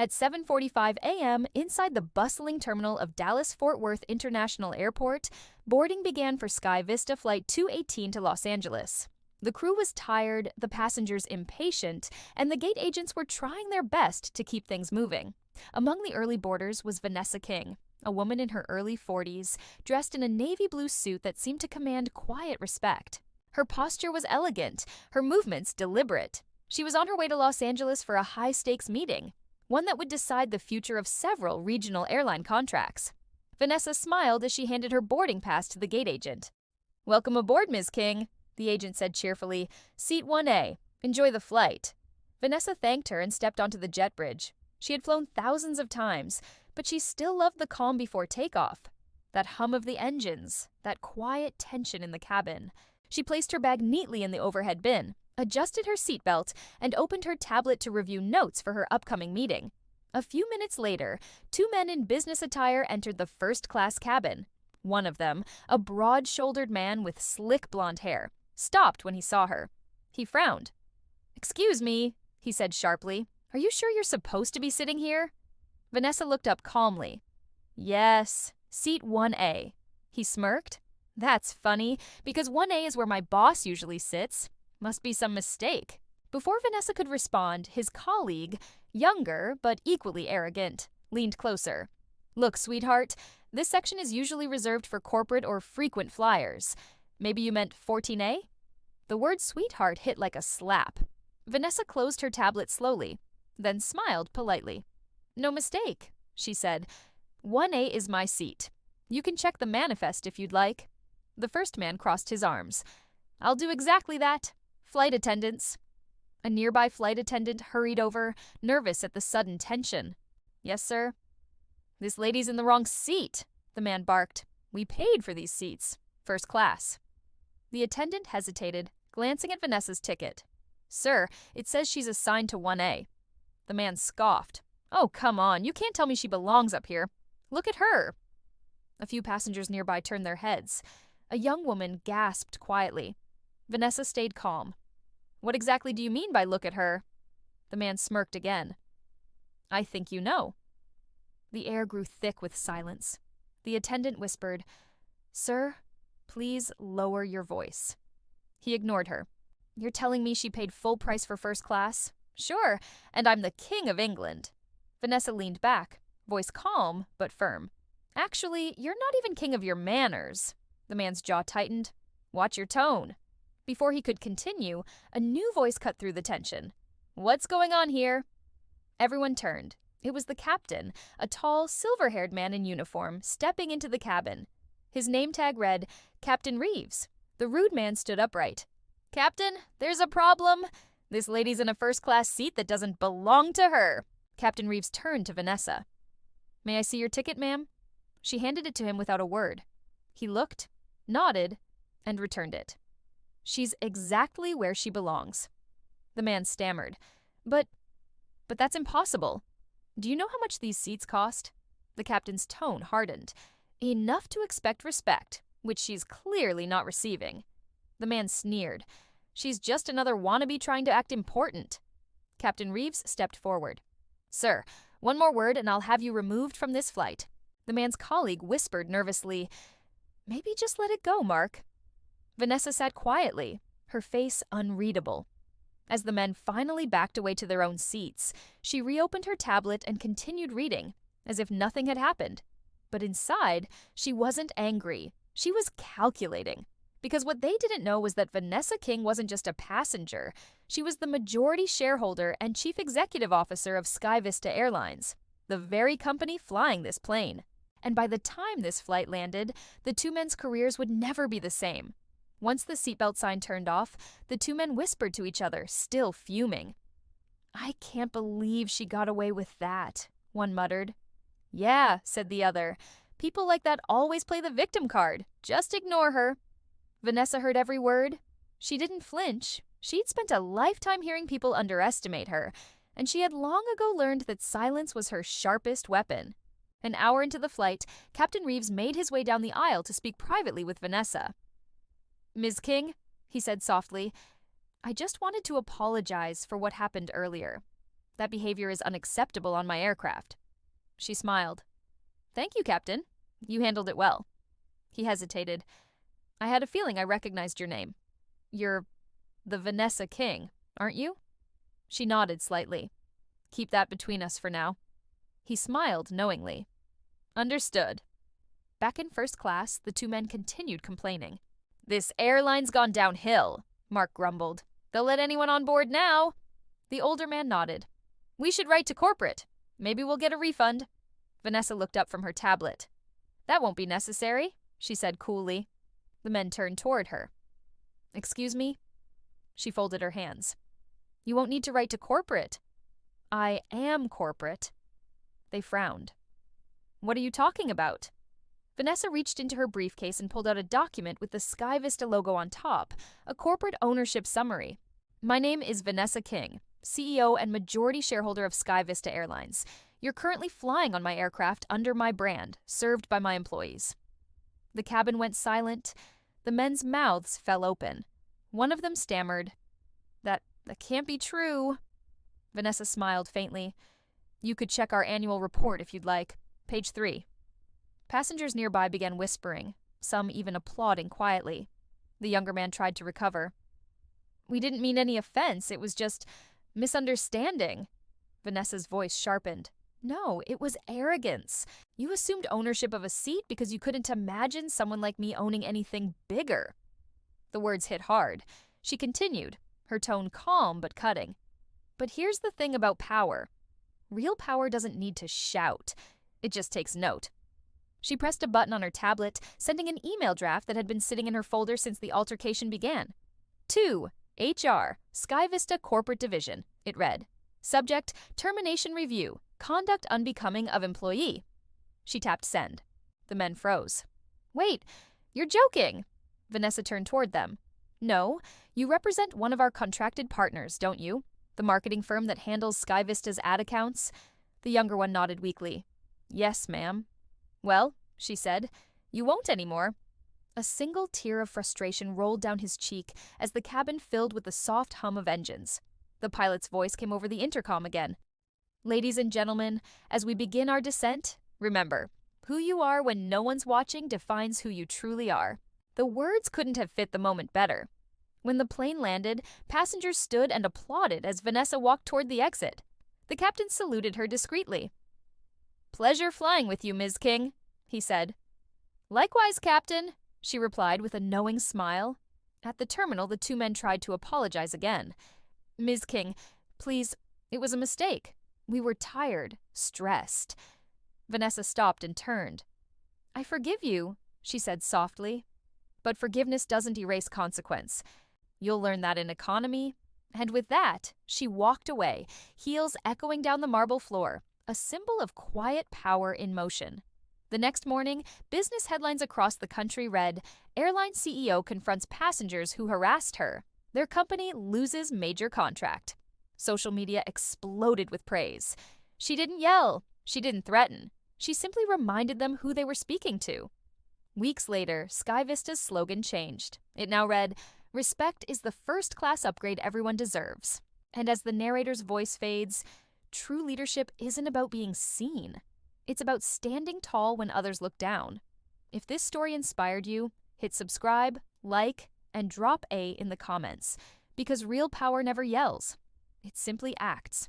At 7:45 a.m., inside the bustling terminal of Dallas-Fort Worth International Airport, boarding began for Sky Vista Flight 218 to Los Angeles. The crew was tired, the passengers impatient, and the gate agents were trying their best to keep things moving. Among the early boarders was Vanessa King, a woman in her early 40s, dressed in a navy blue suit that seemed to command quiet respect. Her posture was elegant, her movements deliberate. She was on her way to Los Angeles for a high-stakes meeting, one that would decide the future of several regional airline contracts. Vanessa smiled as she handed her boarding pass to the gate agent. "Welcome aboard, Ms. King," the agent said cheerfully. "Seat 1A. Enjoy the flight." Vanessa thanked her and stepped onto the jet bridge. She had flown thousands of times, but she still loved the calm before takeoff. That hum of the engines, that quiet tension in the cabin. She placed her bag neatly in the overhead bin, adjusted her seatbelt, and opened her tablet to review notes for her upcoming meeting. A few minutes later, two men in business attire entered the first-class cabin. One of them, a broad-shouldered man with slick blonde hair, stopped when he saw her. He frowned. "Excuse me," he said sharply. "Are you sure you're supposed to be sitting here?" Vanessa looked up calmly. "Yes, seat 1A. He smirked. "That's funny, because 1A is where my boss usually sits. Must be some mistake." Before Vanessa could respond, his colleague, younger but equally arrogant, leaned closer. "Look, sweetheart, this section is usually reserved for corporate or frequent flyers. Maybe you meant 14A?" The word sweetheart hit like a slap. Vanessa closed her tablet slowly, then smiled politely. "No mistake," she said. "1A is my seat. You can check the manifest if you'd like." The first man crossed his arms. "I'll do exactly that. Flight attendants." A nearby flight attendant hurried over, nervous at the sudden tension. "Yes, sir." "This lady's in the wrong seat," the man barked. "We paid for these seats. First class." The attendant hesitated, glancing at Vanessa's ticket. "Sir, it says she's assigned to 1A." The man scoffed. "Oh, come on, you can't tell me she belongs up here. Look at her." A few passengers nearby turned their heads. A young woman gasped quietly. Vanessa stayed calm. "What exactly do you mean by look at her?" The man smirked again. "I think you know." The air grew thick with silence. The attendant whispered, "Sir, please lower your voice." He ignored her. "You're telling me she paid full price for first class?" "Sure, and I'm the king of England." Vanessa leaned back, voice calm but firm. "Actually, you're not even king of your manners." The man's jaw tightened. "Watch your tone." Before he could continue, a new voice cut through the tension. "What's going on here?" Everyone turned. It was the captain, a tall, silver-haired man in uniform, stepping into the cabin. His name tag read, "Captain Reeves." The rude man stood upright. "Captain, there's a problem. This lady's in a first-class seat that doesn't belong to her." Captain Reeves turned to Vanessa. "May I see your ticket, ma'am?" She handed it to him without a word. He looked, nodded, and returned it. "She's exactly where she belongs." The man stammered. But that's impossible. Do you know how much these seats cost?" The captain's tone hardened. "Enough to expect respect, which she's clearly not receiving." The man sneered. "She's just another wannabe trying to act important." Captain Reeves stepped forward. "Sir, one more word and I'll have you removed from this flight." The man's colleague whispered nervously, "Maybe just let it go, Mark." Vanessa sat quietly, her face unreadable. As the men finally backed away to their own seats, she reopened her tablet and continued reading, as if nothing had happened. But inside, she wasn't angry. She was calculating. Because what they didn't know was that Vanessa King wasn't just a passenger. She was the majority shareholder and chief executive officer of Sky Vista Airlines, the very company flying this plane. And by the time this flight landed, the two men's careers would never be the same. Once the seatbelt sign turned off, the two men whispered to each other, still fuming. "I can't believe she got away with that," one muttered. "Yeah," said the other. "People like that always play the victim card. Just ignore her." Vanessa heard every word. She didn't flinch. She'd spent a lifetime hearing people underestimate her, and she had long ago learned that silence was her sharpest weapon. An hour into the flight, Captain Reeves made his way down the aisle to speak privately with Vanessa. "Ms. King," he said softly, "I just wanted to apologize for what happened earlier. That behavior is unacceptable on my aircraft." She smiled. "Thank you, Captain. You handled it well." He hesitated. "I had a feeling I recognized your name. You're the Vanessa King, aren't you?" She nodded slightly. "Keep that between us for now." He smiled knowingly. "Understood." Back in first class, the two men continued complaining. "This airline's gone downhill," Mark grumbled. "They'll let anyone on board now." The older man nodded. "We should write to corporate. Maybe we'll get a refund." Vanessa looked up from her tablet. "That won't be necessary," she said coolly. The men turned toward her. "Excuse me?" She folded her hands. "You won't need to write to corporate." "I am corporate." They frowned. "What are you talking about?" Vanessa reached into her briefcase and pulled out a document with the Sky Vista logo on top, a corporate ownership summary. "My name is Vanessa King, CEO and majority shareholder of Sky Vista Airlines. You're currently flying on my aircraft under my brand, served by my employees." The cabin went silent. The men's mouths fell open. One of them stammered, That can't be true." Vanessa smiled faintly. "You could check our annual report if you'd like. Page 3. Passengers nearby began whispering, some even applauding quietly. The younger man tried to recover. "We didn't mean any offense. It was just misunderstanding." Vanessa's voice sharpened. "No, it was arrogance. You assumed ownership of a seat because you couldn't imagine someone like me owning anything bigger." The words hit hard. She continued, her tone calm but cutting. "But here's the thing about power. Real power doesn't need to shout. It just takes note." She pressed a button on her tablet, sending an email draft that had been sitting in her folder since the altercation began. "To HR, Sky Vista Corporate Division," it read. "Subject, termination review. Conduct unbecoming of employee." She tapped send. The men froze. "Wait, you're joking!" Vanessa turned toward them. "No, you represent one of our contracted partners, don't you? The marketing firm that handles Sky Vista's ad accounts?" The younger one nodded weakly. "Yes, ma'am." "Well," she said, "you won't anymore." A single tear of frustration rolled down his cheek as the cabin filled with the soft hum of engines. The pilot's voice came over the intercom again. "Ladies and gentlemen, as we begin our descent, remember, who you are when no one's watching defines who you truly are." The words couldn't have fit the moment better. When the plane landed, passengers stood and applauded as Vanessa walked toward the exit. The captain saluted her discreetly. "Pleasure flying with you, Ms. King," he said. "Likewise, Captain," she replied with a knowing smile. At the terminal, the two men tried to apologize again. "Ms. King, please, it was a mistake. We were tired, stressed." Vanessa stopped and turned. "I forgive you," she said softly. "But forgiveness doesn't erase consequence. You'll learn that in economy." And with that, she walked away, heels echoing down the marble floor, a symbol of quiet power in motion. The next morning, business headlines across the country read, "Airline CEO confronts passengers who harassed her. Their company loses major contract." Social media exploded with praise. She didn't yell. She didn't threaten. She simply reminded them who they were speaking to. Weeks later, Sky Vista's slogan changed. It now read, "Respect is the first-class upgrade everyone deserves." And as the narrator's voice fades, true leadership isn't about being seen. It's about standing tall when others look down. If this story inspired you, hit subscribe, like, and drop A in the comments, because real power never yells. It simply acts.